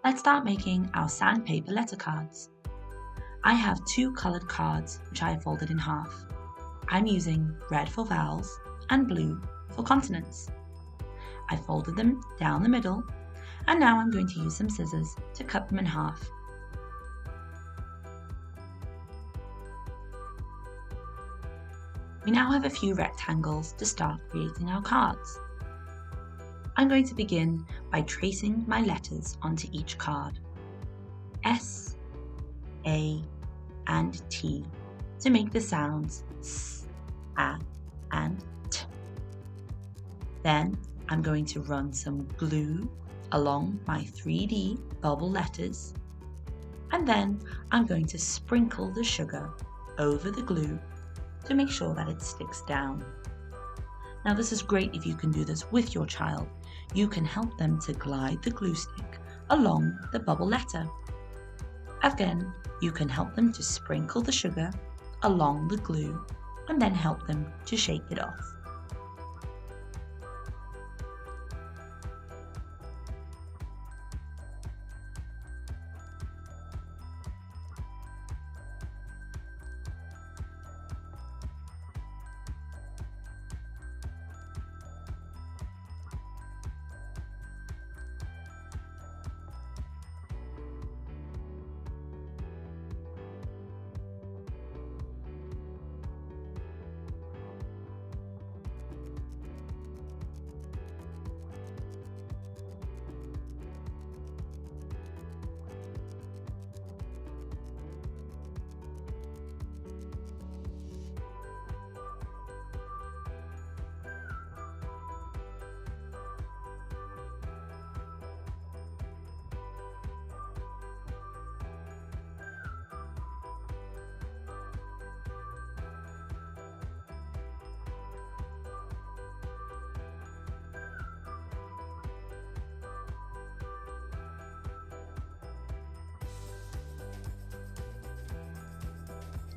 Let's start making our sandpaper letter cards. I have 2 coloured cards which I have folded in half. I'm using red for vowels and blue for consonants. I folded them down the middle and now I'm going to use some scissors to cut them in half. We now have a few rectangles to start creating our cards. I'm going to begin by tracing my letters onto each card. S, A, and T to make the sounds S, A, and T. Then I'm going to run some glue along my 3D bubble letters, and then I'm going to sprinkle the sugar over the glue to make sure that it sticks down. Now this is great if you can do this with your child. You can help them to glide the glue stick along the bubble letter. Again, you can help them to sprinkle the sugar along the glue and then help them to shake it off.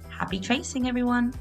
Happy tracing, everyone!